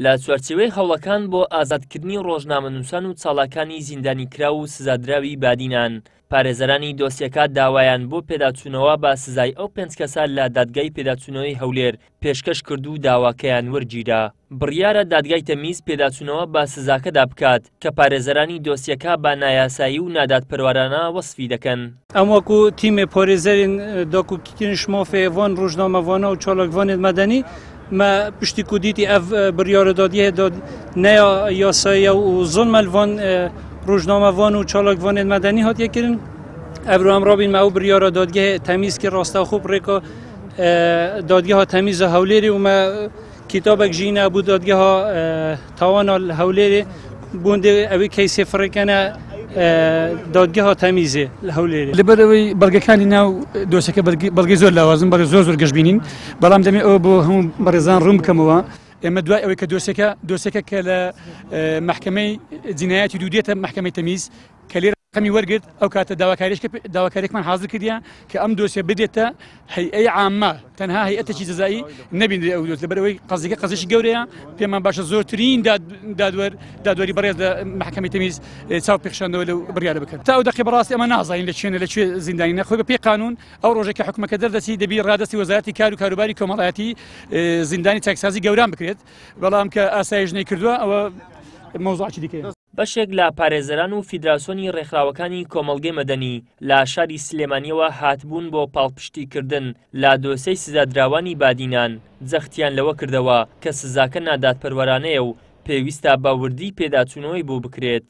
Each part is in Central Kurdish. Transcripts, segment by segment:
لە چوارچێوەی هەوڵەکان بۆ ئازادکردنی ڕۆژنامەنووسان و چاڵاکانی زیندانیکرا و سزادراوی بادینان، پارێزەرانی دۆسیەکە داوایان بۆ پێداچوونەوە بە سزای ئەو 5 کەسە لە دادگای پێداچوونەوەی هەولێر پێشکەش کرد و داواکەیان وەرگیرا. بڕیارە دادگای تەمیز پێداچوونەوە بە سزاکەدا بکات کە پارێزەرانی دۆسیەکە بە نایاسایی و نادادپەروەرانە وەسفی دەکەن. ئەم وەکو تیمێ پۆرێزەرین دۆکوکیتنشمۆفێ ڤۆن ڕۆژنامەڤۆنە و چۆڵکڤۆنێت مەدەنی ما پشتی کودیتی اف بریار دادیه داد نیا یاسایی و ظلم الوان روزنامه وان و چالاک وان مدنی هات یکرین ابراهام رابین ما او بریار دادگاه تمیز که راستا خوب ریکا دادگاه تمیز هولیری و ما کتابک جین ابو دادگاه تاوان هولیری بونده اوی کیسه فرکنه دادگاه تمیزه هەولێرێ لەبەرەوەی بەڵگەکانی ناو دۆسەکە بەڵگەی زۆر لاوازم بەڵگە زۆر گەشتبینین بەڵام دەمێ ئەوە بۆ هەموو بەڕێزان ڕوون بکەمەوە ئێمە دوای ئەوەی کە دۆسەکە کە لە محکەمەی جینایەتی دوودێتە محکەمەی تەمیز کە لێرە ڕقەمی وەرگرت ئەو کاتە داواکاریەکمان حاضر کردیان کە ئەم دۆسیە بدێتە هەیئەی عامە تەنها هەیئەتێکی جەزایی نەبینێ ئەو دۆست لەبەرەوەی قەزێکی گەورەیە پێمان باشە زۆرترین دادوەری بەڕێز لە محکەمەی تەمیز چاو پێخشاندنەوە لەو بڕیارە بکەن تا ئەو دەقی بەڕاستی ئەمە نازانین لەکوێ زیندانی نەخۆی بە پێی قانون ئەو ڕۆژێکە حکومەکە دەردەچی دەبی ڕادستی وەزارەتی کار و کاروباری کۆمەڵایەتی زیندانی چاکسازی گەوران بکرێت بەڵام کە ئاسایش نەیکردووە ئەوە مەوزوعی دیکەیە. بەشێک لە پارێزەران و فیدراسیۆنی ڕێکخراوەکانی کۆمەڵگەی مەدەنی لە شاری سلێمانیەوە هاتبوون بۆ پاڵپشتیکردن لە دۆسەی سزادراوانی بادینان جەختیان لەوە کردەوە کە سزاکە نادادپەروەرانەیە و پێویستە باوردی پێداچوونەوەی بۆ بکرێت.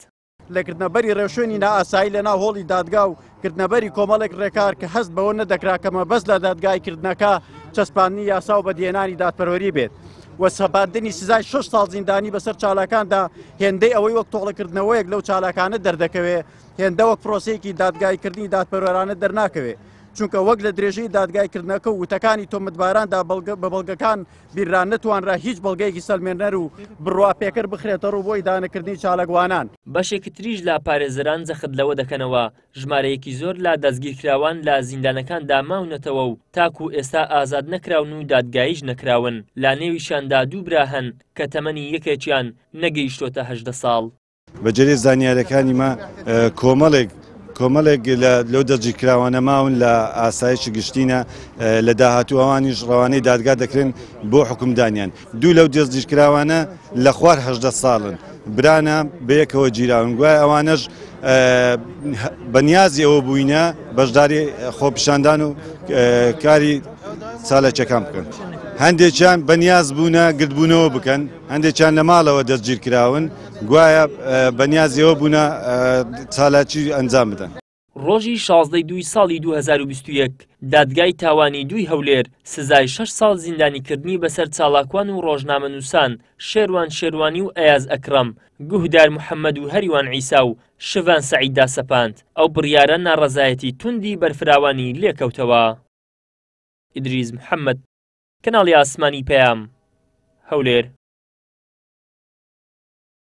لەکردنەبەری ڕێوشێنی نائاسایی لەناو هۆڵی دادگا و کردنەبەری کۆمەڵێک ڕێکار کە هەست بەوە نەدەکراکەمە بەس لە دادگایکردنەکە چەسپاندنی یاسا و بەدیێنانی دادپەروەری بێت. و سەپاندنی سزای 6 ساڵ زیندانی بەسەر چالاکاندا هێندەی ئەوەی وەک تۆڵەکردنەوەیەک لەو چالاکانە دەردەکەوێت هێندە وەک پرۆسەیەکی دادگایکردنی دادپەروەرانە دەرناکەوێت چونکە وەک لە درێژەی دادگایکردنەکە و وتەکانی تۆمەتباراندا بە بەڵگەکان بیرران نەتوانرا هیچ بەڵگەیەکی سەلمێنەر و بڕواپێکر بخرێتە ڕوو بۆی دانەکردنی چالاکوانان. بەشێکی تریش لە پارێزەران جەخت لەوە دەکەنەوە ژمارەیەکی زۆر لە دەستگیرکراوان لە زیندانەکاندا ماونەتەوە و تاکو ئێستا ئازاد نەکراون و دادگاییش نەکراون لە نێویشاندا دوو برا هەن کە تەمەنی یەکێکیان نەگەیشتۆتە 18 ساڵ. بەجێرێ زانیاریەکانی ما کۆمەڵێک لەو دەستگیرکراوانە ماون لە ئاسایشی گشتینە لە داهاتوو ئەوانیش ڕەوانەی دادگا دەکرێن بۆ حکومدانیان دوو لەو دەستگیرکراوانە لە خوار 18 ساڵن برانە بەیەکەوە گیراون گوای ئەوانەش بەنیازی ئەوە بووینە بەشداری خۆپیشاندان و کاری چالاکیەکان بکەن. هەندێکیان بەنیاز بوونە گردبوونەوە بکەن هەندێکیان لە ماڵەوە دەستگیر کراون گوایە بەنیازیەوە بوونە چالاکی ئەنجام بدەن. ڕۆژی 16 دوی ساڵی 2021 دادگای تاوانی دوی هەولێر سزای 6 ساڵ زیندانیکردنی بەسەر چالاکوان و ڕۆژنامەنووسان شێروان شێروانی و ئەیاز ئەکرەم گوهدار محەممەد و هەریوان عیسا و شڤان سەعیددا سەپاند ئەو بڕیارە ناڕەزایەتی توندی بەرفراوانی لێکەوتەوە. ئیدریس محەممەد کەناڵی ئاسمانی پەیام هەولێر.